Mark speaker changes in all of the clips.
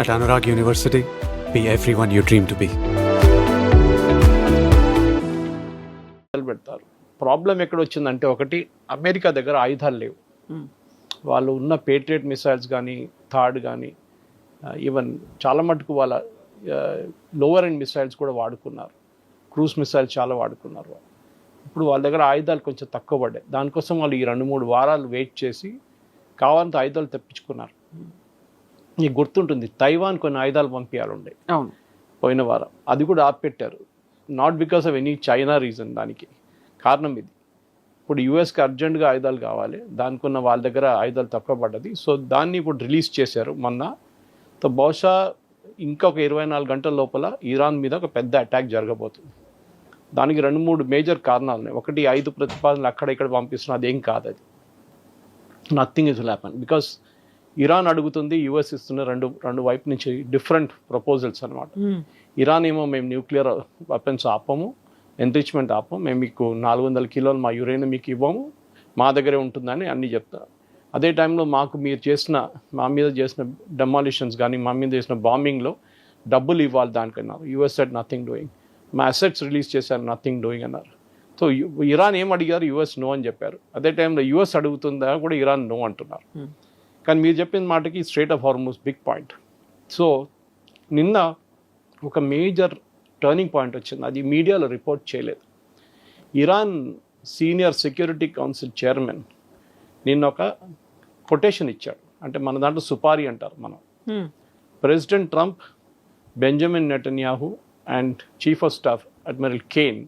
Speaker 1: At Anurag University, be everyone you dream to be.
Speaker 2: పెడతారు. Problem ఎక్కడ వచ్చిందంటే ఒకటి అమెరికా దగ్గర ఆయుధాలు లేవు. వాళ్ళు ఉన్న పేట్రియట్ మిసైల్స్ కానీ థాడ్ కానీ ఈవెన్ చాలా మటుకు వాళ్ళ లోవర్ ఎండ్ మిసైల్స్ కూడా వాడుకున్నారు. క్రూజ్ మిసైల్స్ చాలా వాడుకున్నారు. ఇప్పుడు వాళ్ళ దగ్గర ఆయుధాలు కొంచెం తక్కువ పడ్డాయి. దానికోసం వాళ్ళు ఈ 2-3 వారాలు వెయిట్ చేసి కావాలంత ఆయుధాలు తెప్పించుకున్నారు. నీకు గుర్తుంటుంది, తైవాన్ కొన్ని ఆయుధాలు పంపించాలండే
Speaker 3: అవును
Speaker 2: పోయిన వారం, అది కూడా ఆపెట్టారు. Not because of any China reason, దానికి కారణం ఇది. ఇప్పుడు యూఎస్కి అర్జెంటుగా ఆయుధాలు కావాలి, దానికున్న వాళ్ళ దగ్గర ఆయుధాలు తక్కువ పడ్డది. సో దాన్ని ఇప్పుడు రిలీజ్ చేశారు మొన్న. సో బహుశా ఇంకొక 24 గంటల లోపల ఇరాన్ మీద ఒక పెద్ద అటాక్ జరగబోతుంది. దానికి 2-3 మేజర్ కారణాలు ఉన్నాయి. ఒకటి, 5 ప్రతిపాదనలు అక్కడ ఇక్కడ పంపిస్తున్నా, అదేం కాదు. అది nothing is will happen because Iran అడుగుతుంది, యూఎస్ ఇస్తున్న రెండు వైపు నుంచి డిఫరెంట్ ప్రపోజల్స్ అనమాట. ఇరాన్ ఏమో మేము న్యూక్లియర్ వెపన్స్ ఆపము, ఎన్రిచ్మెంట్ ఆపము, మేము మీకు 400 కిలోలు మా యురేనియం మీకు ఇవ్వము, మా దగ్గరే ఉంటుందని అన్నీ చెప్తారు. అదే టైంలో మా మీద చేసిన డెమాలిషన్స్ కానీ మా మీద చేసిన బాంబింగ్లో డబ్బులు ఇవ్వాలి దానికన్నారు. US said nothing doing. మా అసెట్స్ రిలీజ్ చేశారు, నథింగ్ డూయింగ్ అన్నారు. సో ఇరాన్ ఏం అడిగారు, యూఎస్ నో అని చెప్పారు. అదే టైంలో యూఎస్ అడుగుతుందా కూడా ఇరాన్ నో అంటున్నారు. కానీ మీరు చెప్పిన మాటకి strait of Hormuz big point. So నిన్న ఒక మేజర్ టర్నింగ్ పాయింట్ వచ్చింది, అది మీడియాలో రిపోర్ట్ చేయలేదు. Iran senior security council chairman నిన్న ఒక కొటేషన్ ఇచ్చాడు. అంటే మన దాంట్లో సుపారీ అంటారు మనం. President Trump, Benjamin Netanyahu and chief of staff admiral Caine,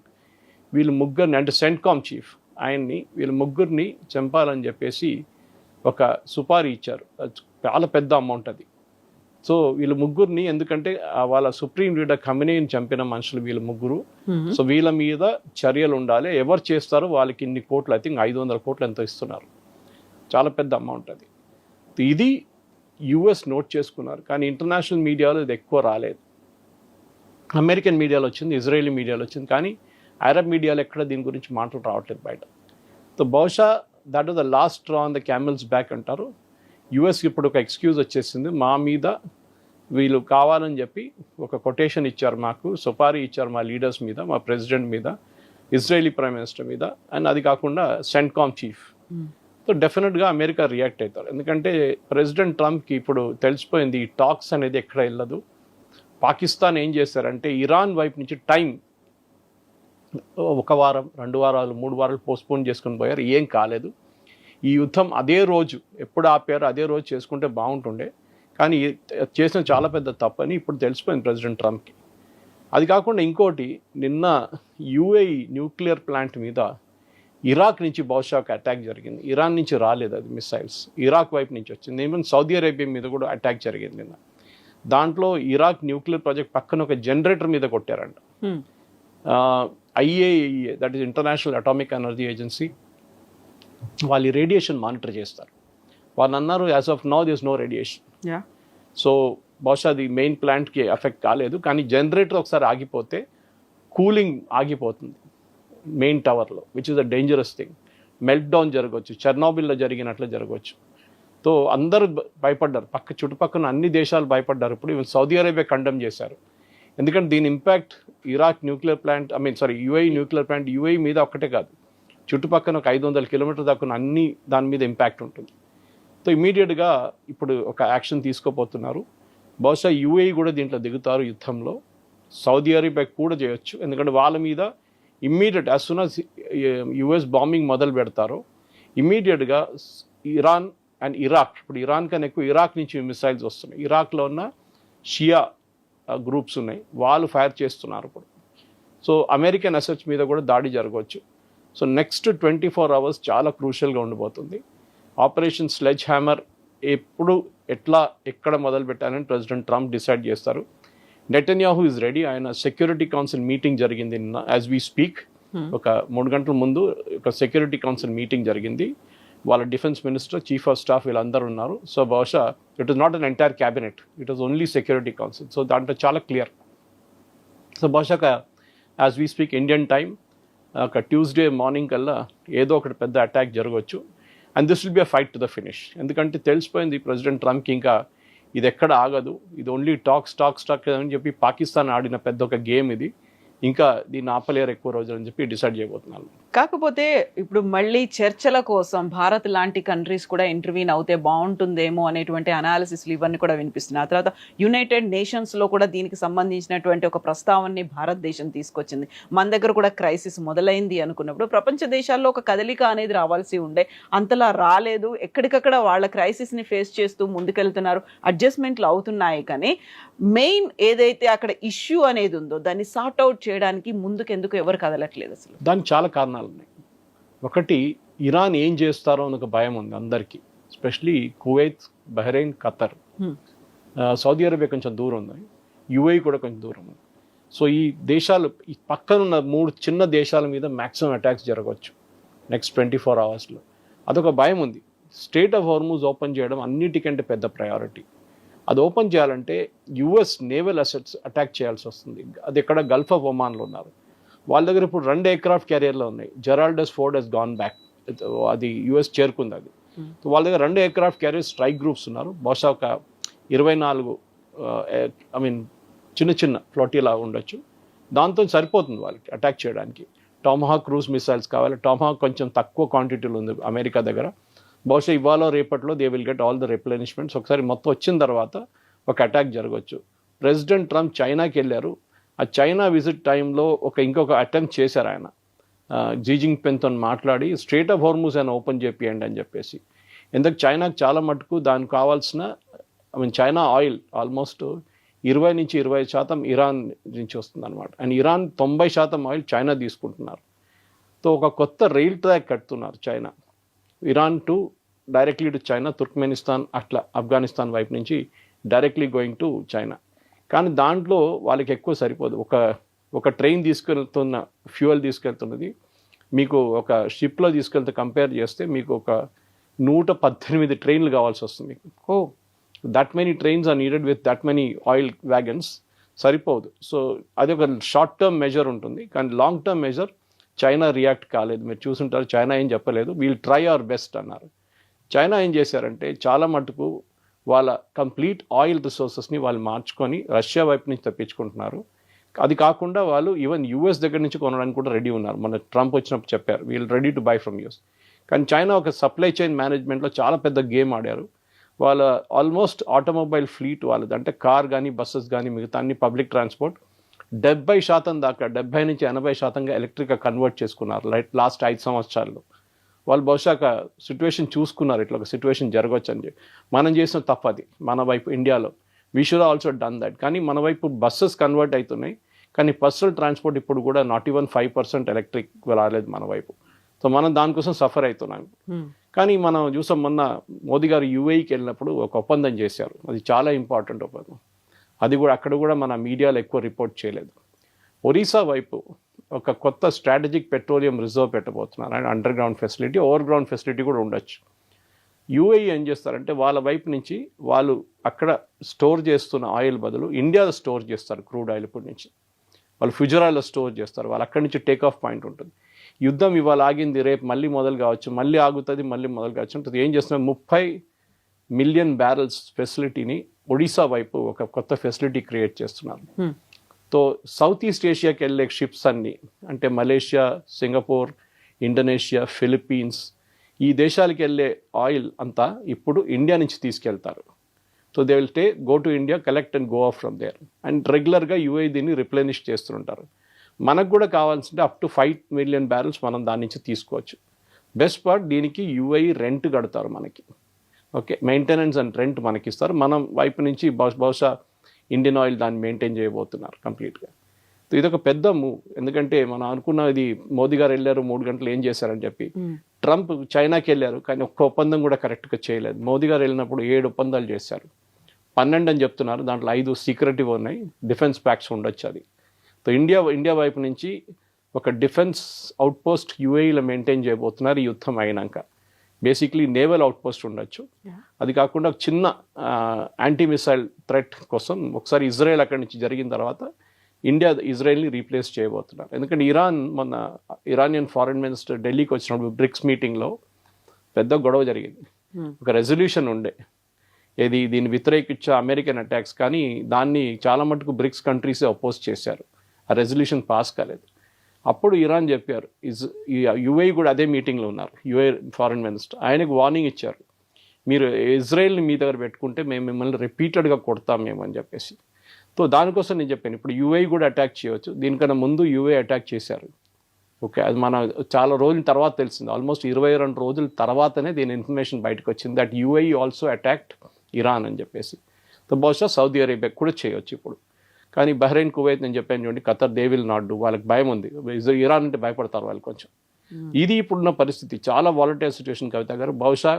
Speaker 2: వీళ్ళు ముగ్గురిని, అంటే సెంట్కామ్ చీఫ్ వీళ్ళ ముగ్గురిని చంపాలని చెప్పేసి ఒక సుపారీ ఇచ్చారు. చాలా పెద్ద అమౌంట్ అది. సో వీళ్ళ ముగ్గురిని, ఎందుకంటే వాళ్ళ సుప్రీం లీడర్ ఖమేనీని చంపిన మనుషులు వీళ్ళ ముగ్గురు. సో వీళ్ళ మీద చర్యలు ఉండాలి, ఎవరు చేస్తారో వాళ్ళకి ఇన్ని కోట్లు, ఐ థింక్ 500 కోట్లు ఎంతో ఇస్తున్నారు. చాలా పెద్ద అమౌంట్ అది. ఇది యుఎస్ నోట్ చేసుకున్నారు, కానీ ఇంటర్నేషనల్ మీడియాలో ఇది ఎక్కువ రాలేదు. అమెరికన్ మీడియాలో వచ్చింది, ఇజ్రాయేలీ మీడియాలో వచ్చింది, కానీ అరబ్ మీడియాలో ఎక్కడ దీని గురించి మాటలు రావట్లేదు బయట. సో బహుశా that was the last straw on the camels back అంటారు. యుఎస్కి ఇప్పుడు ఒక ఎక్స్క్యూజ్ వచ్చేసింది, మా మీద వీళ్ళు కావాలని చెప్పి ఒక కొటేషన్ ఇచ్చారు, మాకు సుపారీ ఇచ్చారు మా లీడర్స్ మీద, మా ప్రెసిడెంట్ మీద, ఇజ్రాయేలీ ప్రైమ్ మినిస్టర్ మీద, అండ్ అది కాకుండా సెంట్కామ్ చీఫ్. సో డెఫినెట్గా అమెరికా రియాక్ట్ అవుతారు. ఎందుకంటే ప్రెసిడెంట్ ట్రంప్కి ఇప్పుడు తెలిసిపోయింది ఈ టాక్స్ అనేది ఎక్కడ వెళ్ళదు. పాకిస్తాన్ ఏం చేశారంటే ఇరాన్ వైపు నుంచి టైం 1 వారం, 2 వారాలు, 3 వారాలు పోస్ట్పోన్ చేసుకుని పోయారు. ఏం కాలేదు. ఈ యుద్ధం అదే రోజు ఎప్పుడు ఆపారు, అదే రోజు చేసుకుంటే బాగుంటుండే, కానీ చేసిన చాలా పెద్ద తప్పని ఇప్పుడు తెలిసిపోయింది ప్రెసిడెంట్ ట్రంప్కి. అది కాకుండా ఇంకోటి, నిన్న యుఏఈ న్యూక్లియర్ ప్లాంట్ మీద ఇరాక్ నుంచి బహుశా ఒక అటాక్ జరిగింది. ఇరాన్ నుంచి రాలేదు అది మిసైల్స్, ఇరాక్ వైపు నుంచి వచ్చింది. ఈవెన్ సౌదీ అరేబియా మీద కూడా అటాక్ జరిగింది నిన్న. దాంట్లో ఇరాక్ న్యూక్లియర్ ప్రాజెక్ట్ పక్కన ఒక జనరేటర్ మీద కొట్టారంట. IAEA, that is International Atomic Energy Agency, వాళ్ళు రేడియేషన్ మానిటర్ చేస్తారు. వాళ్ళు అన్నారు as of now this no radiation. So బహుశా అది మెయిన్ ప్లాంట్కి ఎఫెక్ట్ కాలేదు, కానీ జనరేటర్ ఒకసారి ఆగిపోతే కూలింగ్ ఆగిపోతుంది మెయిన్ టవర్లో, which is a dangerous thing. Melt down జరగవచ్చు, చెర్నోబిల్లో జరిగినట్లు జరగవచ్చు. సో అందరూ భయపడ్డారు, చుట్టుపక్కల అన్ని దేశాలు భయపడ్డారు. ఇప్పుడు ఈవెన్ సౌదీ అరేబియా కండెమ్ చేశారు. ఎందుకంటే దీని impact Iraq nuclear plant, UAE nuclear plant, UAE మీద ఒక్కటే కాదు, చుట్టుపక్కల ఒక 500 కిలోమీటర్ దాకా అన్ని దాని మీద ఇంపాక్ట్ ఉంటుంది. సో ఇమీడియట్గా ఇప్పుడు ఒక యాక్షన్ తీసుకోబోతున్నారు. బహుశా యుఏఈ కూడా దీంట్లో దిగుతారు యుద్ధంలో. సౌదీ అరేబియా కూడా చేయొచ్చు, ఎందుకంటే వాళ్ళ మీద immediate as soon as US bombing మొదలు పెడతారో ఇమీడియట్గా ఇరాన్ అండ్ ఇరాక్, ఇప్పుడు ఇరాన్ కన్నా ఎక్కువ ఇరాక్ నుంచి మిసైల్స్ వస్తున్నాయి. ఇరాక్లో ఉన్న షియా గ్రూప్స్ ఉన్నాయి, వాళ్ళు ఫైర్ చేస్తున్నారు ఇప్పుడు. సో అమెరికన్ అసెట్స్ మీద కూడా దాడి జరగవచ్చు. సో నెక్స్ట్ 24 అవర్స్ చాలా క్రూషియల్గా ఉండిపోతుంది. ఆపరేషన్ స్లెడ్జ్ హ్యామర్ ఎప్పుడు ఎక్కడ మొదలు పెట్టాలని ప్రెసిడెంట్ ట్రంప్ డిసైడ్ చేస్తారు. Netanyahu is ready. ఆయన సెక్యూరిటీ కౌన్సిల్ మీటింగ్ జరిగింది నిన్న, యాజ్ వీ స్పీక్. ఒక 3 గంటల ముందు ఒక సెక్యూరిటీ కౌన్సిల్ మీటింగ్ జరిగింది. వాళ్ళ defence minister, chief of staff వీళ్ళందరూ ఉన్నారు. సో బహుశా it is not an entire cabinet, it is only security council. So దాంట్లో చాలా క్లియర్. సో బహుశా as we speak Indian time ఒక ట్యూస్డే మార్నింగ్ కల్లా ఏదో ఒకటి పెద్ద అటాక్ జరగవచ్చు. And this will be a fight to the finish. ఎందుకంటే తెలిసిపోయింది ప్రెసిడెంట్ ట్రంప్కి ఇంకా ఇది ఎక్కడ ఆగదు, ఇది ఓన్లీ టాక్ అని చెప్పి పాకిస్తాన్ ఆడిన పెద్ద ఒక గేమ్ ఇది, ఇంకా దీన్ని ఆపలేరు ఎక్కువ రోజులు అని చెప్పి డిసైడ్ చేయబోతున్నాను.
Speaker 3: కాకపోతే ఇప్పుడు మళ్ళీ చర్చల కోసం భారత్ లాంటి కంట్రీస్ కూడా ఇంటర్వ్యూన్ అవుతే బాగుంటుందేమో అనేటువంటి అనాలిసిస్లు ఇవన్నీ కూడా వినిపిస్తున్నాయి. ఆ తర్వాత యునైటెడ్ నేషన్స్లో కూడా దీనికి సంబంధించినటువంటి ఒక ప్రస్తావనని భారతదేశం తీసుకొచ్చింది. మన దగ్గర కూడా క్రైసిస్ మొదలైంది అనుకున్నప్పుడు ప్రపంచ దేశాల్లో ఒక కదలిక అనేది రావాల్సి ఉండే, అంతలా రాలేదు. ఎక్కడికక్కడ వాళ్ళ క్రైసిస్ని ఫేస్ చేస్తూ ముందుకెళ్తున్నారు, అడ్జస్ట్మెంట్లు అవుతున్నాయి. కానీ మెయిన్ ఏదైతే అక్కడ ఇష్యూ అనేది ఉందో దాన్ని సార్ట్ అవుట్ చేయడానికి ముందుకెందుకు ఎవరు కదలట్లేదు అసలు?
Speaker 2: దానికి చాలా కారణాలు ఉన్నాయి. ఒకటి, ఇరాన్ ఏం చేస్తారో అని ఒక భయం ఉంది అందరికీ, especially Kuwait, Bahrain, Qatar, Saudi Arabia కొంచెం దూరం ఉంది, యుఏఈ కూడా కొంచెం దూరం ఉంది. సో ఈ దేశాలు, ఈ పక్కనున్న 3 చిన్న దేశాల మీద మ్యాక్సిమం అటాక్స్ జరగవచ్చు నెక్స్ట్ 24 అవర్స్లో. అదొక భయం ఉంది. స్ట్రెయిట్ ఆఫ్ హార్ముజ్ ఓపెన్ చేయడం అన్నిటికంటే పెద్ద ప్రయారిటీ. అది ఓపెన్ చేయాలంటే యుఎస్ నేవల్ అసెట్స్ అటాక్ చేయాల్సి వస్తుంది. అది ఎక్కడ గల్ఫ్ ఆఫ్ ఒమాన్లో ఉన్నారు. వాళ్ళ దగ్గర ఇప్పుడు 2 ఎయిర్క్రాఫ్ట్ క్యారియర్లు ఉన్నాయి. జెరాల్డస్ ఫోర్డ్ హెస్ గాన్ బ్యాక్, అది యుఎస్ చేరుకుంది. అది వాళ్ళ దగ్గర 2 ఎయిర్క్రాఫ్ట్ క్యారియర్ స్ట్రైక్ గ్రూప్స్ ఉన్నారు. బహుశా ఒక 24 చిన్న ఫ్లోటిలా ఉండొచ్చు. దాంతో సరిపోతుంది వాళ్ళకి అటాక్ చేయడానికి. టామహాక్ క్రూజ్ మిసైల్స్ కావాలి. టామహాక్ కొంచెం తక్కువ క్వాంటిటీలో ఉంది అమెరికా దగ్గర. బహుశా ఇవాళ రేపట్లో they will get all the replenishments. ఒకసారి మొత్తం వచ్చిన తర్వాత ఒక అటాక్ జరగవచ్చు. ప్రెసిడెంట్ ట్రంప్ చైనాకి వెళ్ళారు. ఆ చైనా విజిట్ టైంలో ఇంకొక అటెంప్ట్ చేశారు ఆయన. జీ జిన్పింగ్తో మాట్లాడి స్ట్రెయిట్ ఆఫ్ హార్ముజ్ అని ఓపెన్ చేపియండి అని చెప్పేసి. ఎందుకు చైనాకు చాలా మటుకు దానికి కావాల్సిన చైనా ఆయిల్ ఆల్మోస్ట్ 20-25% ఇరాన్ నుంచి వస్తుంది అనమాట. అండ్ ఇరాన్ 90% ఆయిల్ చైనా తీసుకుంటున్నారు. సో ఒక కొత్త రైల్ ట్రాక్ కడుతున్నారు China, Iran to directly to China, Turkmenistan, అట్లా ఆఫ్ఘనిస్తాన్ వైపు నుంచి డైరెక్ట్లీ గోయింగ్ టు చైనా. కానీ దాంట్లో వాళ్ళకి ఎక్కువ సరిపోదు. ఒక ట్రైన్ తీసుకెళ్తున్న ఫ్యూయల్ తీసుకెళ్తున్నది మీకు ఒక షిప్లో తీసుకెళ్తే కంపేర్ చేస్తే మీకు ఒక 118 ట్రైన్లు కావాల్సి వస్తుంది మీకు. That many trains are needed with that many oil wagons, సరిపోదు. సో అది ఒక షార్ట్ టర్మ్ మెజర్ ఉంటుంది. కానీ long term measure China react కాలేదు. మీరు చూసుంటారు, చైనా ఏం చెప్పలేదు, వీల్ ట్రై అవర్ బెస్ట్ అన్నారు. చైనా ఏం చేశారంటే చాలా మటుకు వాళ్ళ కంప్లీట్ ఆయిల్ రిసోర్సెస్ని వాళ్ళు మార్చుకొని రష్యా వైపు నుంచి తెప్పించుకుంటున్నారు. అది కాకుండా వాళ్ళు ఈవెన్ యూఎస్ దగ్గర నుంచి కొనడానికి కూడా రెడీ ఉన్నారు. మన ట్రంప్ వచ్చినప్పుడు చెప్పారు we'll ready to buy from US. కానీ చైనా ఒక సప్లై చైన్ మేనేజ్మెంట్లో చాలా పెద్ద గేమ్ ఆడారు. వాళ్ళ ఆల్మోస్ట్ ఆటోమొబైల్ ఫ్లీట్ వాళ్ళది, అంటే కార్ కానీ బస్సెస్ కానీ మిగతా అన్ని పబ్లిక్ ట్రాన్స్పోర్ట్ 70% దాకా 70-80% ఎలక్ట్రిక్గా కన్వర్ట్ చేసుకున్నారు లాస్ట్ 5 సంవత్సరాల్లో. వాళ్ళు బహుశా ఒక సిచ్యువేషన్ చూసుకున్నారు, ఇట్లా ఒక సిచ్యువేషన్ జరగవచ్చు అని చెప్పి. మనం చేసిన తప్పది మన వైపు ఇండియాలో. We should also done that. కానీ మన వైపు బస్సెస్ కన్వర్ట్ అవుతున్నాయి, కానీ పర్సనల్ ట్రాన్స్పోర్ట్ ఇప్పుడు కూడా నాట్ ఈవెన్ 5% ఎలక్ట్రిక్ రాలేదు మన వైపు. సో మనం దానికోసం సఫర్ అవుతున్నాం. కానీ మనం చూసాం, మొన్న మోదీ గారు యుఏఈకి వెళ్ళినప్పుడు ఒక ఒప్పందం చేశారు. అది చాలా ఇంపార్టెంట్ ఒప్పందం. అది కూడా అక్కడ కూడా మన మీడియాలో ఎక్కువ రిపోర్ట్ చేయలేదు. ఒరిస్సా వైపు ఒక కొత్త స్ట్రాటజిక్ పెట్రోలియం రిజర్వ్ పెట్టబోతున్నారు. And underground facility, overground facility కూడా ఉండొచ్చు. యుఏఈ ఏం చేస్తారంటే వాళ్ళ వైపు నుంచి వాళ్ళు అక్కడ స్టోర్ చేస్తున్న ఆయిల్ బదులు ఇండియాలో స్టోర్ చేస్తారు క్రూడ్ ఆయిల్. ఇప్పటి నుంచి వాళ్ళు ఫ్యూజరాయిల్లో స్టోర్ చేస్తారు. వాళ్ళు అక్కడి నుంచి టేక్ ఆఫ్ పాయింట్ ఉంటుంది. యుద్ధం ఇవాళ ఆగింది, రేపు మళ్ళీ మొదలు కావచ్చు, మళ్ళీ ఆగుతుంది, మళ్ళీ మొదలు కావచ్చు ఉంటుంది. ఏం చేస్తున్నారు, 30 మిలియన్ బ్యారెల్స్ ఫెసిలిటీని ఒడిశా వైపు ఒక కొత్త ఫెసిలిటీ క్రియేట్ చేస్తున్నారు. సో సౌత్ ఈస్ట్ ఏషియాకి వెళ్ళే షిప్స్ అన్నీ, అంటే మలేషియా, సింగపూర్, ఇండోనేషియా, ఫిలిప్పీన్స్, ఈ దేశాలకి వెళ్ళే ఆయిల్ అంతా ఇప్పుడు ఇండియా నుంచి తీసుకెళ్తారు. So they will go to India, collect and go off from there. And రెగ్యులర్గా యూఏఈ దీన్ని రిప్లెనిష్ చేస్తుంటారు. మనకు కూడా కావాల్సింటే అప్ టు 5 మిలియన్ బ్యారెల్స్ మనం దాని నుంచి తీసుకోవచ్చు. బెస్ట్ పార్ట్, దీనికి యూఏఈ రెంట్ కడతారు మనకి. ఓకే, మెయింటెనెన్స్ అండ్ రెంట్ మనకి ఇస్తారు. మనం వైపు నుంచి బహుశా ఇండియన్ ఆయిల్ దాన్ని మెయింటైన్ చేయబోతున్నారు కంప్లీట్గా. సో ఇదొక పెద్ద మూవ్. ఎందుకంటే మనం అనుకున్న ఇది మోదీ గారు వెళ్ళారు 3 గంటలు ఏం చేశారని చెప్పి. ట్రంప్ చైనాకి వెళ్ళారు, కానీ ఒక్క ఒప్పందం కూడా కరెక్ట్గా చేయలేదు. మోదీ గారు వెళ్ళినప్పుడు 7 ఒప్పందాలు చేశారు. 12 అని చెప్తున్నారు, దాంట్లో 5 సీక్రెటివ్ ఉన్నాయి, డిఫెన్స్ ప్యాక్స్ ఉండొచ్చు. అది సో ఇండియా వైపు నుంచి ఒక డిఫెన్స్ అవుట్పోస్ట్ యూఏఈలో మెయింటైన్ చేయబోతున్నారు ఈ యుద్ధం అయినాక. బేసిక్లీ నేవల్ అవుట్పోస్ట్ ఉండొచ్చు. అది కాకుండా ఒక చిన్న యాంటీ మిసైల్ థ్రెట్ కోసం ఒకసారి ఇజ్రాయెల్ అక్కడి నుంచి జరిగిన తర్వాత ఇండియా ఇజ్రాయెల్ని రీప్లేస్ చేయబోతున్నారు. ఎందుకంటే మొన్న ఇరానియన్ ఫారెన్ మినిస్టర్ ఢిల్లీకి వచ్చినప్పుడు బ్రిక్స్ మీటింగ్లో పెద్ద గొడవ జరిగింది. ఒక రెజల్యూషన్ ఉండే, దీన్ని వ్యతిరేకించే అమెరికన్ అటాక్స్, కానీ దాన్ని చాలా మటుకు బ్రిక్స్ కంట్రీసే అపోజ్ చేశారు. ఆ రెజల్యూషన్ పాస్ కాలేదు. అప్పుడు ఇరాన్ చెప్పారు, యుఏ కూడా అదే మీటింగ్లో ఉన్నారు, యుఏ ఫారెన్ మినిస్టర్, ఆయనకు వార్నింగ్ ఇచ్చారు, మీరు ఇజ్రాయెల్ని మీ దగ్గర పెట్టుకుంటే మేము మిమ్మల్ని రిపీటెడ్గా కొడతాం మేము అని చెప్పేసి. సో దానికోసం నేను చెప్పాను, ఇప్పుడు యుఏ కూడా అటాక్ చేయవచ్చు. దీనికన్నా ముందు యుఏ అటాక్ చేశారు. ఓకే, అది మన చాలా రోజుల తర్వాత తెలిసింది, ఆల్మోస్ట్ 22 రోజుల తర్వాతనే దీని ఇన్ఫర్మేషన్ బయటకు వచ్చింది that UA also attacked Iran అని చెప్పేసి. సో బహుశా సౌదీ అరేబియా కూడా చేయొచ్చు ఇప్పుడు. కానీ బహ్రెయిన్, కువైత్ నేను చెప్పాను చూడండి, Qatar, they will not do. వాళ్ళకి భయం ఉంది, ఇరాన్ అంటే భయపడతారు వాళ్ళు కొంచెం. ఇది ఇప్పుడున్న పరిస్థితి, చాలా వాలటైల్ సిచ్యువేషన్ కవిత గారు. బహుశా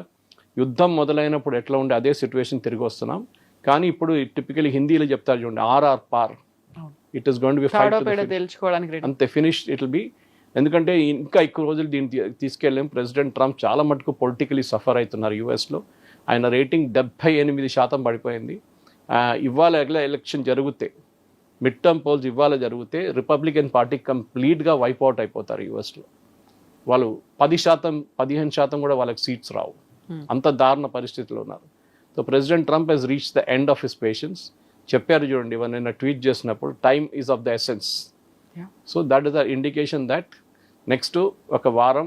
Speaker 2: యుద్ధం మొదలైనప్పుడు ఎట్లా ఉండే అదే సిచ్యువేషన్ తిరిగి వస్తున్నాం. కానీ ఇప్పుడు టిపికలీ హిందీలో చెప్తారు చూడండి, ఆర్ఆర్ పార్, it is going to be fight అంతే, ఫినిష్ ఇట్ విల్ బి. ఎందుకంటే ఇంకా ఎక్కువ రోజులు దీన్ని తీసుకెళ్ళాం. ప్రెసిడెంట్ ట్రంప్ చాలా మటుకు పొలిటికలీ సఫర్ అవుతున్నారు యూఎస్లో. ఆయన రేటింగ్ 78% పడిపోయింది. ఇవాళ ఎలక్షన్ జరిగితే, మిడ్ టర్మ్ పోల్స్ ఇవాళ జరిగితే రిపబ్లికన్ పార్టీ కంప్లీట్గా వైప్అవుట్ అయిపోతారు యూఎస్లో. వాళ్ళు 10%, 15% కూడా వాళ్ళకి సీట్స్ రావు, అంత దారుణ పరిస్థితిలో ఉన్నారు. So President Trump he's reach the end of his patience. చెప్పారు చూడండి, నిన్న ట్వీట్ చేసినప్పుడు, time is of the essence. So that is the indication that next ఒక వారం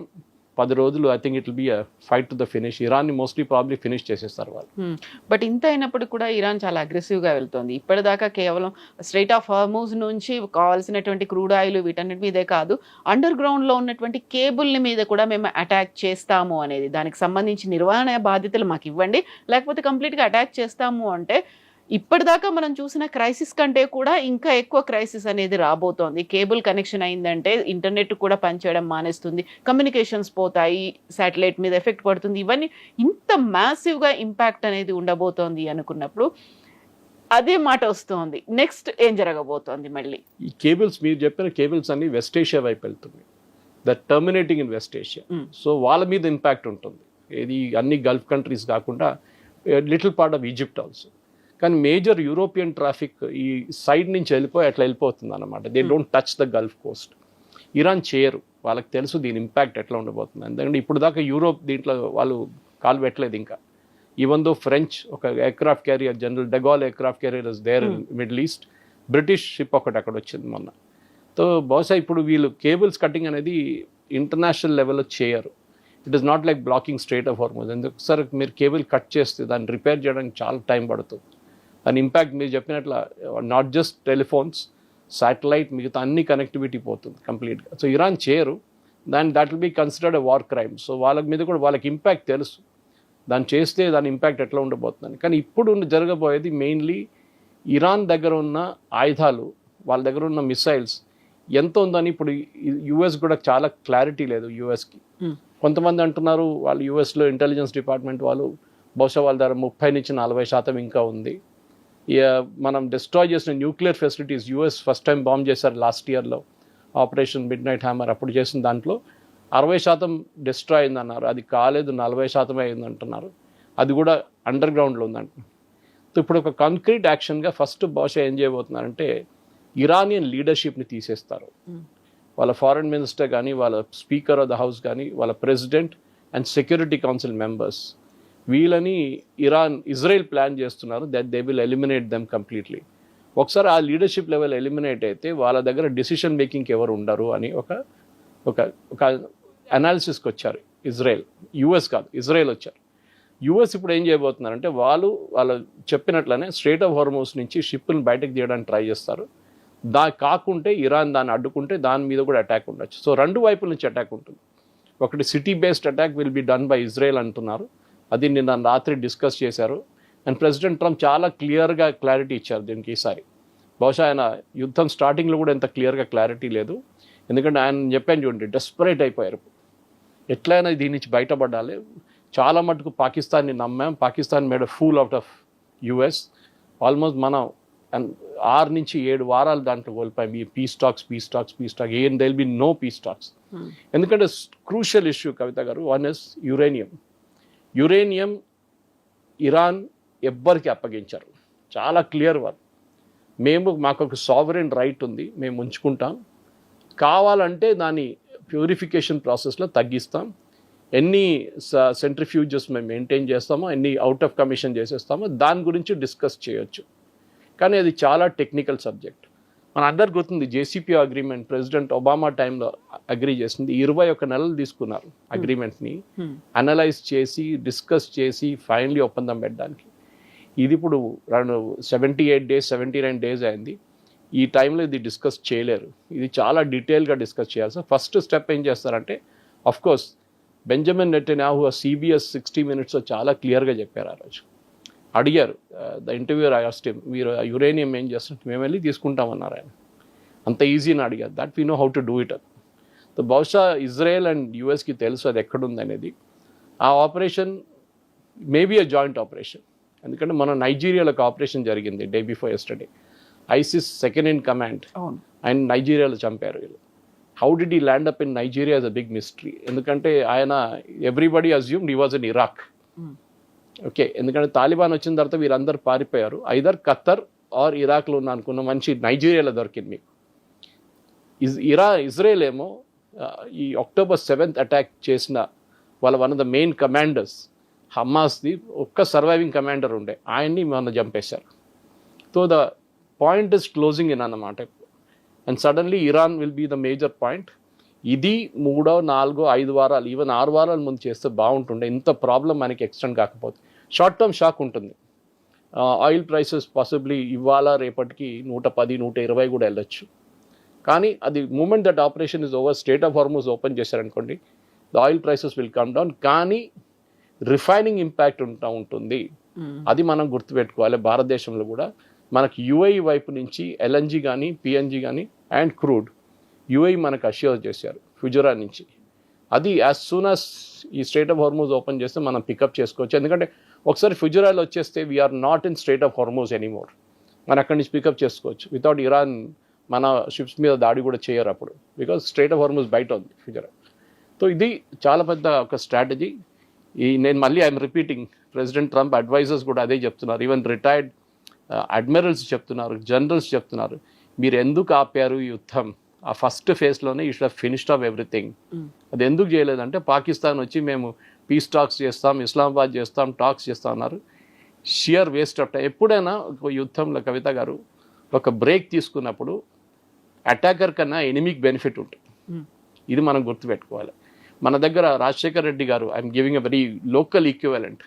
Speaker 2: 10 రోజులు I think it will be a fight to the finish. ఇరాన్ని mostly probably finish చేసేస్తారు వాళ్ళు.
Speaker 3: బట్ ఇంత అయినప్పుడు కూడా ఇరాన్ చాలా అగ్రెసివ్గా వెళ్తుంది. ఇప్పటిదాకా కేవలం స్ట్రైట్ ఆఫ్ హార్మూజ్ నుంచి కావాల్సినటువంటి క్రూడ్ ఆయిల్ వీటన్నిటి మీదే కాదు, అండర్ గ్రౌండ్లో ఉన్నటువంటి కేబుల్ని మీద కూడా మేము అటాక్ చేస్తాము అనేది, దానికి సంబంధించి నిర్వహణ బాధ్యతలు మాకు ఇవ్వండి, లేకపోతే కంప్లీట్గా అటాక్ చేస్తాము అంటే ఇప్పటిదాకా మనం చూసిన క్రైసిస్ కంటే కూడా ఇంకా ఎక్కువ క్రైసిస్ అనేది రాబోతోంది. కేబుల్ కనెక్షన్ అయిందంటే ఇంటర్నెట్ కూడా పనిచేయడం మానేస్తుంది, కమ్యూనికేషన్స్ పోతాయి, శాటిలైట్ మీద ఎఫెక్ట్ పడుతుంది. ఇవన్నీ ఇంత మ్యాసివ్గా ఇంపాక్ట్ అనేది ఉండబోతోంది అనుకున్నప్పుడు అదే మాట వస్తుంది. నెక్స్ట్ ఏం జరగబోతోంది? మళ్ళీ
Speaker 2: ఈ కేబుల్స్, మీరు చెప్పిన కేబుల్స్ అన్ని వెస్ట్ ఏషియా వైపు వెళ్తుంది, that terminating in west Asia. So వాళ్ళ మీద ఇంపాక్ట్ ఉంటుంది. ఇది అన్ని గల్ఫ్ కంట్రీస్ కాకుండా little part of Egypt also. కానీ మేజర్ యూరోపియన్ ట్రాఫిక్ ఈ సైడ్ నుంచి అట్లా వెళ్ళిపోతుంది అనమాట. They don't touch the Gulf Coast. Iran చేయరు, వాళ్ళకి తెలుసు దీని ఇంపాక్ట్ ఎట్లా ఉండబోతుంది. ఎందుకంటే ఇప్పుడు దాకా యూరోప్ దీంట్లో వాళ్ళు కాలు పెట్టలేదు ఇంకా. ఈవెన్ దో ఫ్రెంచ్ ఒక aircraft carrier, General de Gaulle aircraft carrier is there in Middle East, British ship ఒకటి అక్కడ వచ్చింది మొన్న. సో బహుశా ఇప్పుడు వీళ్ళు కేబుల్స్ కటింగ్ అనేది ఇంటర్నేషనల్ లెవెల్లో చేయరు. It is not like blocking straight of Hormuz. ఎందుకు మీరు కేబుల్ కట్ చేస్తే దాన్ని రిపేర్ చేయడానికి చాలా టైం పడుతుంది. దాని ఇంపాక్ట్ మీరు చెప్పినట్ల నాట్ జస్ట్ టెలిఫోన్స్, శాటిలైట్, మిగతా అన్ని కనెక్టివిటీ పోతుంది కంప్లీట్గా. సో ఇరాన్ చేయరు that will be considered a war crime. So వాళ్ళ మీద కూడా వాళ్ళకి ఇంపాక్ట్ తెలుసు, దాన్ని చేస్తే దాని ఇంపాక్ట్ ఎట్లా ఉండబోతుందని. కానీ ఇప్పుడు జరగబోయేది మెయిన్లీ ఇరాన్ దగ్గర ఉన్న ఆయుధాలు, వాళ్ళ దగ్గర ఉన్న మిసైల్స్ ఎంత ఉందని ఇప్పుడు యుఎస్ కూడా చాలా క్లారిటీ లేదు. యుఎస్కి కొంతమంది అంటున్నారు, వాళ్ళు యుఎస్లో ఇంటెలిజెన్స్ డిపార్ట్మెంట్ వాళ్ళు బహుశా వాళ్ళ దగ్గర 30-40% ఇంకా ఉంది. మనం డిస్ట్రాయ్ చేసిన nuclear facilities, US first time bomb చేశారు లాస్ట్ ఇయర్లో, ఆపరేషన్ మిడ్ నైట్ హ్యామర్. అప్పుడు చేసిన దాంట్లో 60% డిస్ట్రాయ్ అయిందన్నారు, అది కాలేదు, 40% అయింది అంటున్నారు. అది కూడా అండర్ గ్రౌండ్లో ఉందంటున్నారు. సో ఇప్పుడు ఒక కాంక్రీట్ యాక్షన్గా ఫస్ట్ బహుశా ఏం చేయబోతున్నారంటే ఇరానియన్ లీడర్షిప్ని తీసేస్తారు. వాళ్ళ ఫారెన్ మినిస్టర్ కానీ, వాళ్ళ స్పీకర్ ఆఫ్ ద హౌస్ కానీ, వాళ్ళ president and security council members, వీళ్ళని ఇజ్రాయెల్ ప్లాన్ చేస్తున్నారు that they will eliminate them completely. ఒకసారి ఆ లీడర్షిప్ లెవెల్ ఎలిమినేట్ అయితే వాళ్ళ దగ్గర డిసిషన్ మేకింగ్కి ఎవరు ఉండరు అని ఒక అనాలిసిస్కి వచ్చారు ఇజ్రాయెల్. యుఎస్ కాదు, ఇజ్రాయెల్ వచ్చారు. యుఎస్ ఇప్పుడు ఏం చేయబోతున్నారంటే వాళ్ళు చెప్పినట్లనే స్ట్రైట్ ఆఫ్ హార్మూజ్ నుంచి షిప్ని బయటకు తీయడానికి ట్రై చేస్తారు. కాకుంటే ఇరాన్ దాన్ని అడ్డుకుంటే దాని మీద కూడా అటాక్ ఉండొచ్చు. సో రెండు వైపుల నుంచి అటాక్ ఉంటుంది. ఒకటి city based attack will be done by Israel అంటున్నారు, అది నిన్న రాత్రి డిస్కస్ చేశారు. అండ్ ప్రెసిడెంట్ ట్రంప్ చాలా క్లియర్గా క్లారిటీ ఇచ్చారు దీనికి ఈసారి. బహుశా ఆయన యుద్ధం స్టార్టింగ్లో కూడా ఎంత క్లియర్గా క్లారిటీ లేదు. ఎందుకంటే ఆయన చెప్పాను చూడండి, డెస్పరేట్ అయిపోయారు, ఎట్లయినా దీని నుంచి బయటపడాలి. చాలా మటుకు పాకిస్తాన్ని నమ్మాం, Pakistan made fool out of US. Almost మనం 6-7 వారాలు దాంట్లో కోల్పోయాం. ఈ పీస్ టాక్స్ ఏం there'll be no peace talks. ఎందుకంటే క్రూషియల్ ఇష్యూ కవిత గారు, వన్ ఇస్ యురేనియం ఇరాన్ ఎవ్వరికి అప్పగించారు, చాలా క్లియర్ వాళ్ళు. మాకు ఒక సావరెన్ రైట్ ఉంది, మేము ఉంచుకుంటాం, కావాలంటే దాన్ని ప్యూరిఫికేషన్ ప్రాసెస్లో తగ్గిస్తాం. ఎన్ని సెంట్రిఫ్యూజెస్ మేము మెయింటైన్ చేస్తామో, ఎన్ని అవుట్ ఆఫ్ కమిషన్ చేసేస్తామో దాని గురించి డిస్కస్ చేయొచ్చు. కానీ అది చాలా టెక్నికల్ సబ్జెక్ట్. మన అందరికి గుర్తుంది జేసీపీ అగ్రిమెంట్ ప్రెసిడెంట్ ఒబామా టైంలో అగ్రీ చేసింది. 21 నెలలు తీసుకున్నారు అగ్రిమెంట్ని అనలైజ్ చేసి డిస్కస్ చేసి ఫైనలీ ఒప్పందం పెట్టడానికి. ఇది ఇప్పుడు 78 డేస్ 79 డేస్ అయింది. ఈ టైంలో ఇది డిస్కస్ చేయలేరు. ఇది చాలా డీటెయిల్గా డిస్కస్ చేయాలి. సో ఫస్ట్ స్టెప్ ఏం చేస్తారంటే, అఫ్కోర్స్ బెంజమిన్ నెటన్యాహు CBS 60 Minutesలో చాలా క్లియర్గా చెప్పారు. ఆ రోజు అడిగారు, ద ఇంటర్వ్యూర్ ఆస్క్డ్ హిమ్, మీరు యురేనియం ఏం చేస్తుంటే మేము వెళ్ళి తీసుకుంటామన్నారు ఆయన. అంత ఈజీని అడిగారు. That we know how to do it అని. సో బహుశా ఇజ్రాయెల్ అండ్ యుఎస్కి తెలుసు అది ఎక్కడుంది అనేది. ఆ ఆపరేషన్ మేబీ అ జాయింట్ ఆపరేషన్. ఎందుకంటే మన నైజీరియాలో ఆపరేషన్ జరిగింది day before yesterday. ISIS second in command ఆయన నైజీరియాలో చంపారు వీళ్ళు. How did he land up in Nigeria is a big mystery. ఎందుకంటే ఆయన everybody assumed he was in Iraq. Okay, ఎందుకంటే తాలిబాన్ వచ్చిన తర్వాత వీరందరూ పారిపోయారు. ఐదర్ ఖత్తర్ ఆర్ ఇరాక్లో ఉన్న అనుకున్న మంచి నైజీరియాలో దొరికింది మీకు. ఇజ్రాయెల్ ఏమో ఈ October 7th అటాక్ చేసిన వాళ్ళ one of the main commanders హమాస్ది ఒక్క సర్వైవింగ్ కమాండర్ ఉండే, ఆయన్ని మొన్న చంపేశారు. So the point is closing in అన్నమాట. And suddenly Iran will be the major point. ఇది 3, 4, 5 వారాలు ఈవెన్ 6 వారాల ముందు చేస్తే బాగుంటుండే. ఇంత ప్రాబ్లం మనకి ఎక్స్టెండ్ కాకపోతే షార్ట్ టర్మ్ షాక్ ఉంటుంది. ఆయిల్ ప్రైసెస్ పాసిబ్లీ ఇవాళ రేపటికి 110, 120 కూడా వెళ్ళొచ్చు. కానీ అది moment that operation is over, strait of Hormuz open చేశారనుకోండి, the oil prices will come down. కానీ రిఫైనింగ్ ఇంపాక్ట్ ఉంటుంది. అది మనం గుర్తుపెట్టుకోవాలి. భారతదేశంలో కూడా మనకి UAE వైపు నుంచి LNG కానీ PNG కానీ అండ్ క్రూడ్ UAE మనకు అష్యూర్ చేశారు ఫుజరా నుంచి. అది యాజ్ సూన్ యాజ్ ఈ స్ట్రేట్ ఆఫ్ హార్మోజ్ ఓపెన్ చేస్తే మనం పికప్ చేసుకోవచ్చు. ఎందుకంటే ఒకసారి ఫుజరాలో వచ్చేస్తే we're not in strait of Hormuz anymore. మనం అక్కడి నుంచి పికప్ చేసుకోవచ్చు. వితౌట్ ఇరాన్ మన షిప్స్ మీద దాడి కూడా చేయరు అప్పుడు, బికాజ్ స్ట్రేట్ ఆఫ్ హార్మోజ్ బయట ఉంది ఫుజరా. సో ఇది చాలా పెద్ద ఒక స్ట్రాటజీ. నేను మళ్ళీ I'm repeating, President Trump advisors కూడా అదే చెప్తున్నారు. ఈవెన్ రిటైర్డ్ అడ్మిరల్స్ చెప్తున్నారు, జనరల్స్ చెప్తున్నారు, మీరు ఎందుకు ఆపారు ఈ యుద్ధం? ఆ ఫస్ట్ ఫేజ్లోనే you should have finished off everything. అది ఎందుకు చేయలేదంటే పాకిస్తాన్ వచ్చి మేము పీస్ టాక్స్ చేస్తాం, ఇస్లామాబాద్ చేస్తాం, టాక్స్ చేస్తాం అన్నారు. Sheer waste of time. ఎప్పుడైనా ఒక యుద్ధంలో కవిత గారు ఒక బ్రేక్ తీసుకున్నప్పుడు అటాకర్ కన్నా ఎనిమికి బెనిఫిట్ ఉంటుంది. ఇది మనం గుర్తుపెట్టుకోవాలి. మన దగ్గర రాజశేఖర్ రెడ్డి గారు, I'm giving a very local equivalent,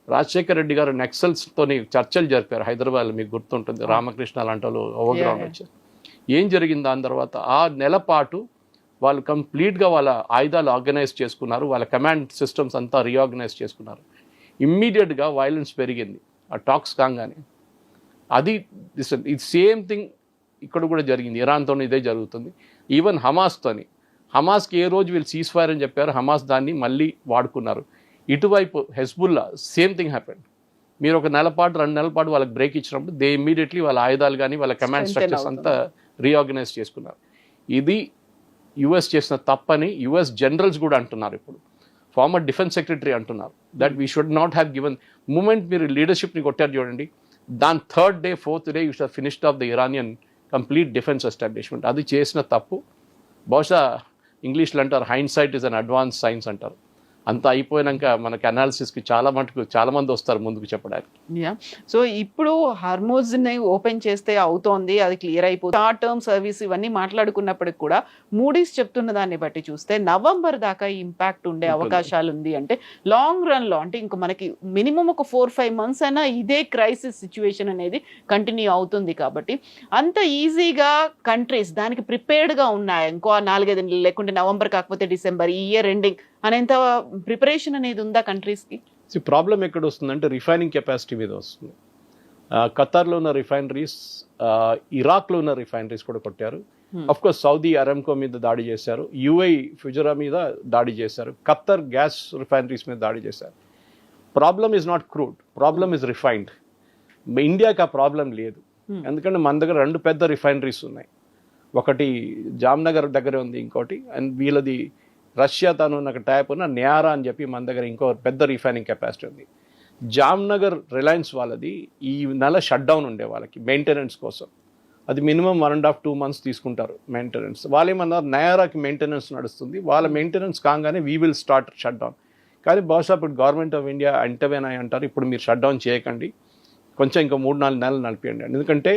Speaker 2: Rajasekhar Reddy గారు నక్సల్స్తోని చర్చలు జరిపారు హైదరాబాద్లో, మీకు గుర్తుంటుంది. రామకృష్ణ లాంటి వాళ్ళు ఓవర్గ్రౌండ్ వచ్చారు. ఏం జరిగింది దాని తర్వాత? ఆ నెల పాటు వాళ్ళు కంప్లీట్గా వాళ్ళ ఆయుధాలు ఆర్గనైజ్ చేసుకున్నారు, వాళ్ళ కమాండ్ సిస్టమ్స్ అంతా రీఆర్గనైజ్ చేసుకున్నారు. ఇమ్మీడియట్గా వైలెన్స్ పెరిగింది ఆ టాక్స్ కాగానే. అది ఇది సేమ్ థింగ్ ఇక్కడ కూడా జరిగింది. ఇరాన్తో ఇదే జరుగుతుంది. ఈవెన్ హమాస్కి ఏ రోజు వీళ్ళు సీజ్ ఫైర్ అని చెప్పారు, హమాస్ దాన్ని మళ్ళీ వాడుకున్నారు. ఇటువైపు హెజ్బుల్లా సేమ్ థింగ్ హ్యాపెండ్. మీరు ఒక నెల పాటు 2 నెలల పాటు వాళ్ళకి బ్రేక్ ఇచ్చినప్పుడు దే ఇమ్మీడియట్లీ వాళ్ళ ఆయుధాలు కానీ వాళ్ళ కమాండ్ స్ట్రక్చర్స్ అంతా రీఆర్గనైజ్ చేసుకున్నారు. ఇది యుఎస్ చేసిన తప్పని యుఎస్ జనరల్స్ కూడా అంటున్నారు. ఇప్పుడు ఫార్మర్ డిఫెన్స్ సెక్రటరీ అంటున్నారు that we should not have given. Moment మీరు లీడర్షిప్ని కొట్టారు చూడండి, దాని 3rd day 4th day you should finished off the Iranian complete defence establishment. అది చేసిన తప్పు. బహుశా ఇంగ్లీష్లో అంటారు hindsight is an advance science అంటారు. అంతా అయిపోయినాక మనకి అనాలిసిస్కి చాలా మంది వస్తారు ముందుకు చెప్పడానికి.
Speaker 3: సో ఇప్పుడు హార్మోజ్ని ఓపెన్ చేస్తే అవుతోంది, అది క్లియర్ అయిపోతుంది. షార్ట్ టర్మ్ సర్వీస్ ఇవన్నీ మాట్లాడుకున్నప్పటికి కూడా మూడీస్ చెప్తున్న దాన్ని బట్టి చూస్తే నవంబర్ దాకా ఇంపాక్ట్ ఉండే అవకాశాలు ఉంది. అంటే లాంగ్ రన్లో అంటే ఇంక మనకి మినిమం ఒక 4-5 months అయినా ఇదే క్రైసిస్ సిచ్యువేషన్ అనేది కంటిన్యూ అవుతుంది. కాబట్టి అంత ఈజీగా కంట్రీస్ దానికి ప్రిపేర్డ్గా ఉన్నాయి. ఇంకో 4-5 నెలలు లేకుంటే నవంబర్ కాకపోతే డిసెంబర్, ఈ ఇయర్ ఎండింగ్ అనేంత ప్రిపరేషన్ అనేది ఉందా కంట్రీస్కి?
Speaker 2: ప్రాబ్లం ఎక్కడ వస్తుందంటే రిఫైనింగ్ కెపాసిటీ మీద వస్తుంది. ఖతార్లో ఉన్న రిఫైనరీస్, ఇరాక్లో ఉన్న రిఫైనరీస్ కూడా కొట్టారు. అఫ్కోర్స్ సౌదీ అరామ్కో మీద దాడి చేశారు, UAE ఫుజరా మీద దాడి చేశారు, ఖత్తర్ గ్యాస్ రిఫైనరీస్ మీద దాడి చేశారు. Problem is not crude, problem is refined. ఇండియాకి ఆ ప్రాబ్లం లేదు. ఎందుకంటే మన దగ్గర 2 పెద్ద రిఫైనరీస్ ఉన్నాయి. ఒకటి జామ్నగర్ దగ్గర ఉంది, ఇంకోటి అండ్ వీళ్ళది రష్యా తను నాకు ట్యాప్ ఉన్న నియారా అని చెప్పి మన దగ్గర ఇంకో పెద్ద రిఫైనింగ్ కెపాసిటీ ఉంది. జామ్నగర్ రిలయన్స్ వాళ్ళది ఈ నెల షట్ డౌన్ ఉండే వాళ్ళకి మెయింటెనెన్స్ కోసం. అది మినిమం 1.5-2 months తీసుకుంటారు మెయింటెనెన్స్. వాళ్ళు ఏమన్నారు, నయారాకి మెయింటెనెన్స్ నడుస్తుంది, వాళ్ళ మెయింటెనెన్స్ కాగానే we will start shut down. కానీ బహుశా ఇప్పుడు గవర్నమెంట్ ఆఫ్ ఇండియా అంటవేనా అంటారు, ఇప్పుడు మీరు షట్ డౌన్ చేయకండి, కొంచెం ఇంకా 3-4 నెలలు నడిపియండి. ఎందుకంటే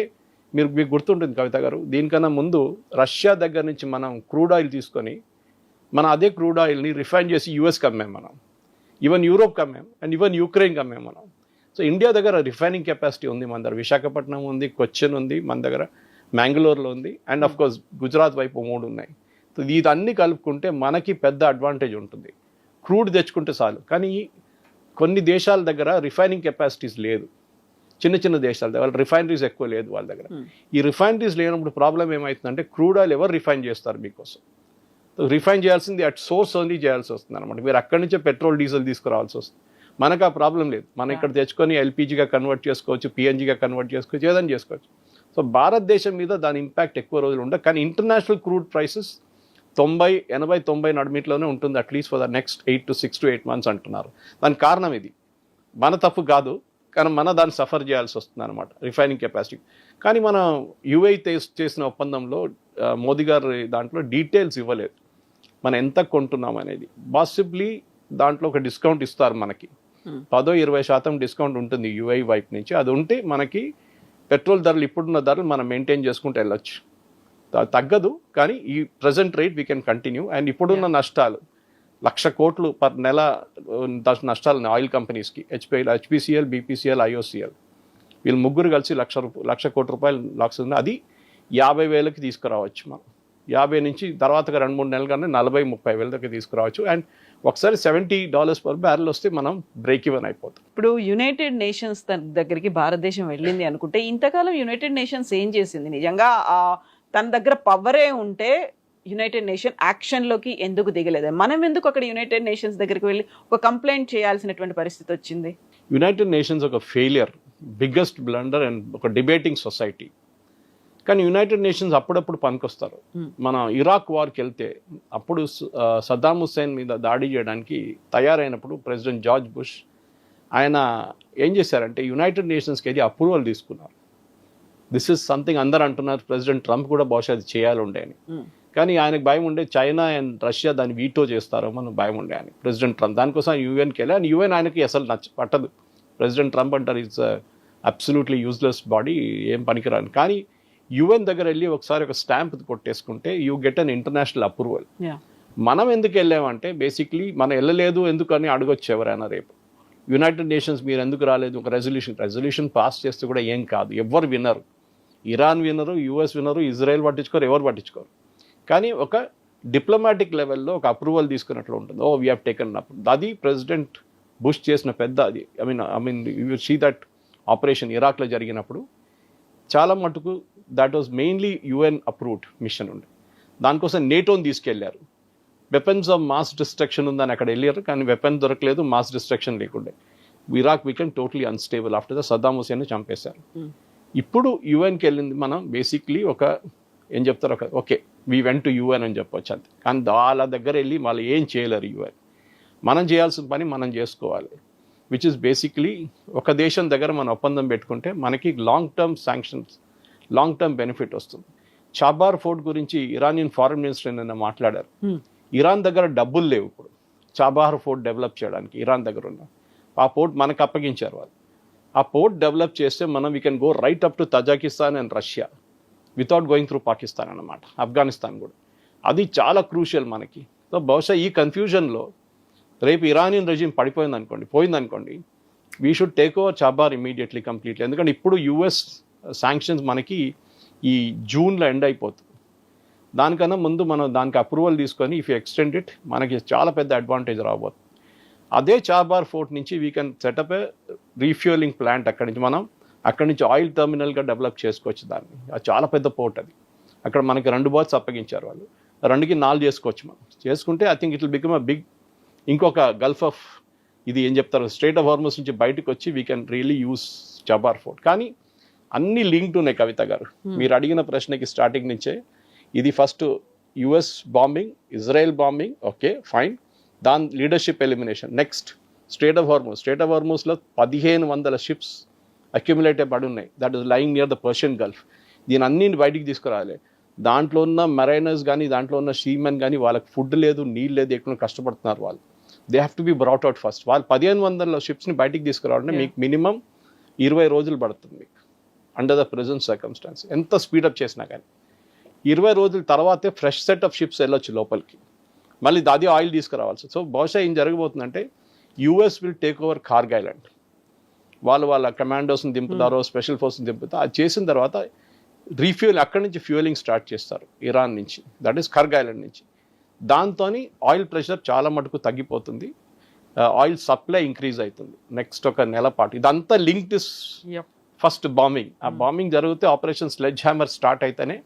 Speaker 2: మీకు గుర్తుంటుంది కవిత గారు, దీనికన్నా ముందు రష్యా దగ్గర నుంచి మనం క్రూడ్ ఆయిల్ తీసుకొని మనం అదే క్రూడ్ ఆయిల్ని రిఫైన్ చేసి యూఎస్కి అమ్మాం మనం, ఈవెన్ యూరోప్కి అమ్మాం, అండ్ ఈవెన్ యూక్రెయిన్కి అమ్మాం మనం. సో ఇండియా దగ్గర రిఫైనింగ్ కెపాసిటీ ఉంది, మన దగ్గర విశాఖపట్నం ఉంది, కొచ్చిన్ ఉంది, మన దగ్గర మ్యాంగ్లూర్లో ఉంది, అండ్ ఆఫ్ కోర్స్ గుజరాత్ వైపు 3 ఉన్నాయి. సో ఇదన్నీ కలుపుకుంటే మనకి పెద్ద అడ్వాంటేజ్ ఉంటుంది. క్రూడ్ తెచ్చుకుంటే చాలు. కానీ కొన్ని దేశాల దగ్గర రిఫైనింగ్ కెపాసిటీస్ లేదు, చిన్న చిన్న దేశాల దగ్గర రిఫైనరీస్ ఎక్కువ లేదు వాళ్ళ దగ్గర. ఈ రిఫైనరీస్ లేనప్పుడు ప్రాబ్లం ఏమవుతుందంటే క్రూడ్ ఆయిల్ ఎవరు రిఫైన్ చేస్తారు మీకోసం? రిఫైన్ చేయాల్సింది అట్ సోర్స్ ఓన్లీ చేయాల్సి వస్తుంది అనమాట. మీరు అక్కడి నుంచే పెట్రోల్ డీజిల్ తీసుకురావాల్సి వస్తుంది. మనకు ఆ ప్రాబ్లం లేదు, మనం ఇక్కడ తెచ్చుకొని ఎల్పిజిగా కన్వర్ట్ చేసుకోవచ్చు, పిఎన్జిగా కన్వర్ట్ చేసుకోవచ్చు, ఏదైనా చేసుకోవచ్చు. సో భారతదేశం మీద దాని ఇంపాక్ట్ ఎక్కువ రోజులు ఉండదు. కానీ ఇంటర్నేషనల్ క్రూడ్ ప్రైసెస్ 80 నడిమిట్లోనే ఉంటుంది, at least for the next 6 to 8 months అంటున్నారు. దానికి కారణం ఇది మన తప్పు కాదు, కానీ మన దాన్ని సఫర్ చేయాల్సి వస్తుంది అనమాట, రిఫైనింగ్ కెపాసిటీ. కానీ మన యుఏఈ చేసిన ఒప్పందంలో మోదీ గారి దాంట్లో డీటెయిల్స్ ఇవ్వలేదు, మనం ఎంత కొంటున్నాం అనేది. పాసిబ్లీ దాంట్లో ఒక డిస్కౌంట్ ఇస్తారు మనకి, 10-20% డిస్కౌంట్ ఉంటుంది యుఏఈ వైపు నుంచి. అది ఉంటే మనకి పెట్రోల్ ధరలు ఇప్పుడున్న ధరలు మనం మెయింటైన్ చేసుకుంటూ వెళ్ళొచ్చు, తగ్గదు. కానీ ఈ present rate V can continue. And ఇప్పుడున్న నష్టాలు 1,00,000 కోట్లు పర్ నెల నష్టాలు ఆయిల్ కంపెనీస్కి, హెచ్పిసిఎల్, బీపీసీఎల్, ఐఓసిఎల్, వీళ్ళు ముగ్గురు కలిసి 1,00,000 కోట్ల రూపాయలు లాక్స్ ఉంది. అది 50,000కి తీసుకురావచ్చు మనం. 50 నుంచి తర్వాత 2-3 నెలలు కానీ 40-30 వేల దగ్గర తీసుకురావచ్చు. అండ్ ఒకసారి $70 per barrel వస్తే మనం బ్రేక్ ఈవెన్ అయిపోతాం.
Speaker 3: ఇప్పుడు యునైటెడ్ నేషన్స్ దగ్గరికి భారతదేశం వెళ్ళింది అనుకుంటే, ఇంతకాలం యునైటెడ్ నేషన్స్ ఏం చేసింది? నిజంగా తన దగ్గర పవరే ఉంటే యునైటెడ్ నేషన్ యాక్షన్లోకి ఎందుకు దిగలేదు? మనం ఎందుకు అక్కడ యునైటెడ్ నేషన్స్ దగ్గరికి వెళ్ళి ఒక కంప్లైంట్ చేయాల్సినటువంటి పరిస్థితి వచ్చింది?
Speaker 2: యునైటెడ్ నేషన్స్ ఒక ఫెయిలియర్, బిగ్గెస్ట్ బ్లండర్ అండ్ ఒక డిబేటింగ్ సొసైటీ. కానీ యునైటెడ్ నేషన్స్ అప్పుడప్పుడు పనికొస్తారు. మన ఇరాక్ వార్కి వెళ్తే అప్పుడు సద్దాం హుస్సేన్ మీద దాడి చేయడానికి తయారైనప్పుడు ప్రెసిడెంట్ జార్జ్ బుష్ ఆయన ఏం చేశారంటే యునైటెడ్ నేషన్స్కి అది అప్రూవల్ తీసుకున్నారు. దిస్ ఇస్ సంథింగ్ అందరు అంటున్నారు, ప్రెసిడెంట్ ట్రంప్ కూడా బహుశా అది చేయాలి ఉండే అని. కానీ ఆయనకు భయం ఉండే చైనా అండ్ రష్యా దాన్ని వీటో చేస్తారో మనం భయం ఉండే అని ప్రెసిడెంట్ ట్రంప్. దానికోసం యుఎన్కి వెళ్ళి, అండ్ యుఎన్ ఆయనకి అసలు పట్టదు. ప్రెసిడెంట్ ట్రంప్ అంటారు ఇట్స్ అబ్సల్యూట్లీ యూజ్లెస్ బాడీ, ఏం పనికిరాని. కానీ యుఎన్ దగ్గర వెళ్ళి ఒకసారి ఒక స్టాంప్ కొట్టేసుకుంటే you get an international approval. మనం ఎందుకు వెళ్ళామంటే బేసిక్లీ మనం వెళ్ళలేదు ఎందుకని అడగొచ్చు ఎవరైనా రేపు, యునైటెడ్ నేషన్స్ మీరు ఎందుకు రాలేదు, ఒక రెజల్యూషన్ పాస్ చేస్తే కూడా ఏం కాదు, ఎవరు వినరు. ఇరాన్ వినరు, యుఎస్ వినరు, ఇజ్రాయెల్ పట్టించుకోరు, ఎవరు పట్టించుకోరు. కానీ ఒక డిప్లొమాటిక్ లెవెల్లో ఒక అప్రూవల్ తీసుకున్నట్లు ఉంటుంది. Oh we have taken up. అది ప్రెసిడెంట్ బుష్ చేసిన పెద్ద అది. I mean you see that operation ఇరాక్లో జరిగినప్పుడు చాలా మటుకు that was mainly UN approved mission ఉండే. దానికోసం నేటోని తీసుకెళ్లారు. వెపన్స్ ఆఫ్ మాస్ డిస్ట్రక్షన్ ఉందని అక్కడ వెళ్ళారు, కానీ వెపన్ దొరకలేదు, మాస్ డిస్ట్రక్షన్ లేకుండే. Iraq became totally unstable after the Saddam Hussein చంపేశారు. ఇప్పుడు యుఎన్కి వెళ్ళింది మనం బేసిక్లీ ఒక ఏం చెప్తారు, ఒక okay we went to UN అని చెప్పొచ్చు అంతే. కానీ వాళ్ళ దగ్గర వెళ్ళి వాళ్ళు ఏం చేయలేరు యుఎన్. మనం చేయాల్సిన పని మనం చేసుకోవాలి, విచ్ ఇస్ బేసిక్లీ ఒక దేశం దగ్గర మనం ఒప్పందం పెట్టుకుంటే మనకి long term sanctions, long term benefit వస్తుంది. చాబార్ ఫోర్ట్ గురించి ఇరానియన్ ఫారెన్ మినిస్టర్ నిన్న మాట్లాడారు. ఇరాన్ దగ్గర డబ్బులు లేవు ఇప్పుడు చాబార్ ఫోర్ట్ డెవలప్ చేయడానికి. ఇరాన్ దగ్గర ఉన్న ఆ పోర్ట్ మనకు అప్పగించారు వాళ్ళు. ఆ పోర్ట్ డెవలప్ చేస్తే మనం we can go right up to Tajikistan and Russia without going through Pakistan అన్నమాట, ఆఫ్ఘనిస్తాన్ కూడా. అది చాలా క్రూషియల్ మనకి. సో బహుశా ఈ కన్ఫ్యూజన్లో రేపు ఇరానియన్ రెజిమ్ పోయిందనుకోండి, we should take over Chabahar immediately completely. ఎందుకంటే ఇప్పుడు యుఎస్ శాంక్షన్స్ మనకి ఈ జూన్లో ఎండ్ అయిపోతుంది. దానికన్నా ముందు మనం దానికి అప్రూవల్ తీసుకొని ఇఫ్ యూ ఎక్స్టెండ్ ఇట్ మనకి చాలా పెద్ద అడ్వాంటేజ్ రాబోతుంది. అదే చాబార్ ఫోర్ట్ నుంచి we can setup A refuelling plant. అక్కడి నుంచి ఆయిల్ టర్మినల్గా డెవలప్ చేసుకోవచ్చు దాన్ని. అది చాలా పెద్ద పోర్ట్ అది. అక్కడ మనకి 2 బర్త్స్ అప్పగించారు వాళ్ళు, 2కి 4 చేసుకోవచ్చు మనం. చేసుకుంటే I think it will become a big ఇంకొక గల్ఫ్ ఆఫ్ ఇది ఏం చెప్తారు స్ట్రేట్ ఆఫ్ హార్మస్ నుంచి బయటకు వచ్చి we can really use Chabahar port. కానీ అన్ని లింక్డ్ ఉన్నాయి కవిత గారు. మీరు అడిగిన ప్రశ్నకి స్టార్టింగ్ నుంచే ఇది first US bombing, Israel bombing, okay fine, దాని leadership elimination. Next strait of హార్మస్లో 1,500 షిప్స్ అక్యుములేట్ పడి ఉన్నాయి. That is lying near the Persian Gulf. దీని అన్ని బయటికి తీసుకురావాలి. దాంట్లో ఉన్న మెరైనర్స్ కానీ దాంట్లో ఉన్న సీమెన్ కానీ వాళ్ళకి ఫుడ్ లేదు, నీళ్ళు లేదు, ఎక్కువ కష్టపడుతున్నారు వాళ్ళు. They have to be brought out first. వాళ్ళు 1500 షిప్స్ని బయటికి తీసుకురావాలంటే మీకు మినిమం 20 రోజులు పడుతుంది మీకు అండర్ ద ప్రెజెంట్ సర్కమ్స్టాన్స్, ఎంత స్పీడప్ చేసినా కానీ. 20 రోజుల తర్వాతే ఫ్రెష్ సెట్ ఆఫ్ షిప్స్ వెళ్ళొచ్చు లోపలికి, మళ్ళీ అది ఆయిల్ తీసుకురావాల్సి. సో బహుశా ఏం జరగబోతుందంటే US will take over Kharg island. వాళ్ళ కమాండోస్ని దింపుతారో స్పెషల్ ఫోర్స్ని దింపుతారో, అది చేసిన తర్వాత రీఫ్యూల్ అక్కడి నుంచి ఫ్యూయలింగ్ స్టార్ట్ చేస్తారు ఇరాన్ నుంచి, దట్ ఈస్ కార్గ్ ఐలాండ్ నుంచి. దాంతో ఆయిల్ ప్రెషర్ చాలా మటుకు తగ్గిపోతుంది, ఆయిల్ సప్లై ఇంక్రీజ్ అవుతుంది నెక్స్ట్ ఒక నెల పాటు. ఇదంతా లింక్ దిస్ ఫస్ట్ బాంబింగ్. ఆ బాంబింగ్ జరిగితే ఆపరేషన్ స్లెడ్జ్ హ్యామర్ స్టార్ట్ అయితేనే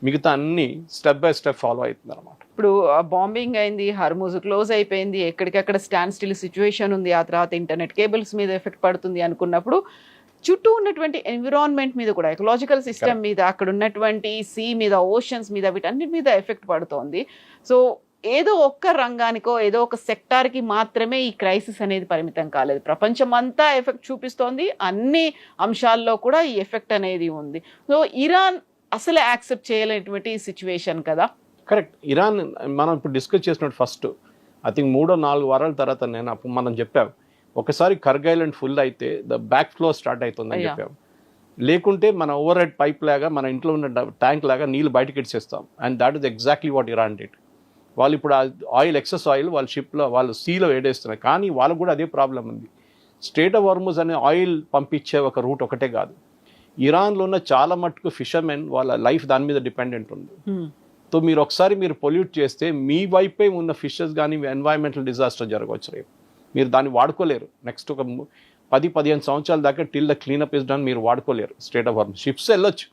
Speaker 2: మిగతా అన్ని స్టెప్ బై స్టెప్ ఫాలో అవుతుంది అనమాట.
Speaker 3: ఇప్పుడు బాంబింగ్ అయింది, హర్ముజ్ క్లోజ్ అయిపోయింది, ఎక్కడికక్కడ స్టాండ్ స్టిల్ సిచ్యువేషన్ ఉంది, ఆ తర్వాత ఇంటర్నెట్ కేబుల్స్ మీద ఎఫెక్ట్ పడుతుంది అనుకున్నప్పుడు చుట్టూ ఉన్నటువంటి ఎన్విరాన్మెంట్ మీద కూడా, ఎకలాజికల్ సిస్టమ్ మీద, అక్కడ ఉన్నటువంటి సీ మీద, ఓషన్స్ మీద, వీటన్నిటి మీద ఎఫెక్ట్ పడుతోంది. సో ఏదో ఒక్క రంగానికో ఏదో ఒక సెక్టార్కి మాత్రమే ఈ క్రైసిస్ అనేది పరిమితం కాలేదు, ప్రపంచం అంతా ఎఫెక్ట్ చూపిస్తోంది, అన్ని అంశాల్లో కూడా ఈ ఎఫెక్ట్ అనేది ఉంది. సో ఇరాన్ అసలు యాక్సెప్ట్ చేయలేనటువంటి సిచ్యువేషన్ కదా.
Speaker 2: కరెక్ట్. ఇరాన్ మనం ఇప్పుడు డిస్కస్ చేసినట్టు ఫస్ట్ ఐ థింక్ 3-4 వారాల తర్వాత మనం చెప్పాం, ఒకసారి కార్గ్ ఐలాండ్ ఫుల్ అయితే ద బ్యాక్ ఫ్లో స్టార్ట్ అవుతుందని చెప్పాం. లేకుంటే మన ఓవర్ హెడ్ పైప్ లాగా మన ఇంట్లో ఉన్న ట్యాంక్ లాగా నీళ్ళు బయటకి ఇచ్చేస్తాం. And that is exactly what Iran did. వాళ్ళు ఇప్పుడు ఆయిల్, ఎక్సెస్ ఆయిల్ వాళ్ళ షిప్లో, వాళ్ళు సీలో వేడేస్తున్నారు. కానీ వాళ్ళకు కూడా అదే ప్రాబ్లం ఉంది. స్ట్రెయిట్ ఆఫ్ హార్ముజ్ అనే ఆయిల్ పంపించే ఒక రూట్ ఒకటే కాదు, ఇరాన్లో ఉన్న చాలా మట్టుకు ఫిషర్మెన్ వాళ్ళ లైఫ్ దాని మీద డిపెండెంట్ ఉంది. సో మీరు ఒకసారి పొల్యూట్ చేస్తే మీ వైపే ఉన్న ఫిషెస్ కానీ ఎన్వైరన్మెంటల్ డిజాస్టర్ జరగవచ్చు రేపు. మీరు దాన్ని వాడుకోలేరు నెక్స్ట్ ఒక 10-15 సంవత్సరాల దాకా till the cleanup is done మీరు వాడుకోలేరు స్ట్రెయిట్ ఆఫ్ హార్ముజ్. షిప్స్ వెళ్ళొచ్చు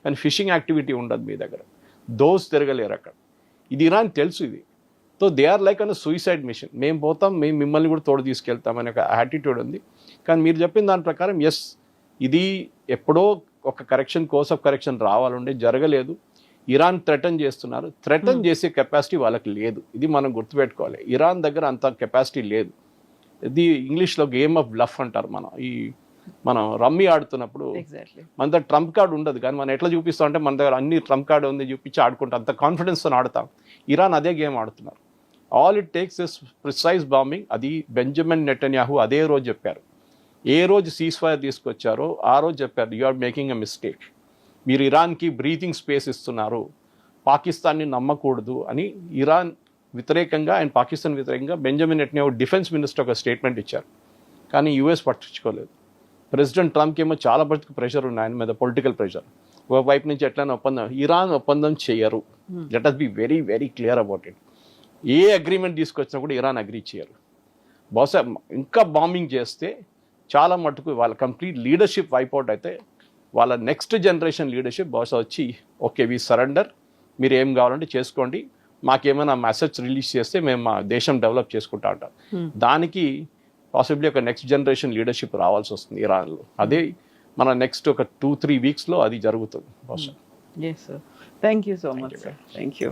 Speaker 2: కానీ ఫిషింగ్ యాక్టివిటీ ఉండదు మీ దగ్గర, దోస్ తిరగలేరు అక్కడ. ఇది ఇరాన్ తెలుసు ఇది. So they are like an suicide mission. మేము పోతాం, మేము మిమ్మల్ని కూడా తోడు తీసుకెళ్తాం అనే ఒక యాటిట్యూడ్ ఉంది. కానీ మీరు చెప్పిన దాని ప్రకారం ఎస్, ఇది ఎప్పుడో ఒక కరెక్షన్, కోర్స్ ఆఫ్ కరెక్షన్ రావాలంటే జరగలేదు. ఇరాన్ థ్రెటన్ చేస్తున్నారు, థ్రెటన్ చేసే కెపాసిటీ వాళ్ళకి లేదు. ఇది మనం గుర్తుపెట్టుకోవాలి. ఇరాన్ దగ్గర అంత కెపాసిటీ లేదు. ఇది ఇంగ్లీష్లో గేమ్ ఆఫ్ బ్లఫ్ అంటారు. మనం రమ్మీ ఆడుతున్నప్పుడు మన దగ్గర ట్రంప్ కార్డ్ ఉండదు, కానీ మనం ఎట్లా చూపిస్తాం అంటే మన దగ్గర అన్ని ట్రంప్ కార్డ్ ఉంది చూపించి ఆడుకుంటాం, అంత కాన్ఫిడెన్స్తో ఆడతాం. ఇరాన్ అదే గేమ్ ఆడుతున్నారు. All it takes is precise bombing. అది బెంజమిన్ నెటన్యాహు అదే రోజు చెప్పారు. ఏ రోజు సీజ్ ఫైర్ తీసుకొచ్చారో ఆ రోజు చెప్పారు, you are making a mistake, మీరు ఇరాన్కి బ్రీతింగ్ స్పేస్ ఇస్తున్నారు, పాకిస్తాన్ని నమ్మకూడదు అని ఇరాన్ వ్యతిరేకంగా అండ్ పాకిస్తాన్ వ్యతిరేకంగా బెంజమిన్ నెటన్యాహు డిఫెన్స్ మినిస్టర్ ఒక స్టేట్మెంట్ ఇచ్చారు. కానీ యూఎస్ పట్టించుకోలేదు. ప్రెసిడెంట్ ట్రంప్కి ఏమో చాలా బతుకు ప్రెషర్ ఉంది ఆయన మీద, పొలిటికల్ ప్రెషర్. ఒక వైపు నుంచి ఎట్లయినా ఒప్పందం, ఇరాన్ ఒప్పందం చేయరు. Let us be very very clear about it. ఏ అగ్రిమెంట్ తీసుకొచ్చినా కూడా ఇరాన్ అగ్రీ చేయరు. బహుశా ఇంకా బాంబింగ్ చేస్తే చాలా మటుకు వాళ్ళ కంప్లీట్ లీడర్షిప్ వైపౌట్ అయితే వాళ్ళ నెక్స్ట్ జనరేషన్ లీడర్షిప్ బహుశా వచ్చి ఓకే వి సరెండర్, మీరు ఏం కావాలంటే చేసుకోండి, మాకేమైనా మెసేజ్ రిలీజ్ చేస్తే మేము మా దేశం డెవలప్ చేసుకుంటా అంటారు. దానికి పాసిబ్లీ ఒక నెక్స్ట్ జనరేషన్ లీడర్షిప్ రావాల్సి వస్తుంది ఇరాన్లో. అదే మన నెక్స్ట్ ఒక 2-3 వీక్స్లో అది జరుగుతుంది బహుశా.
Speaker 3: Yes, sir. Thank you so much, sir. Thank you.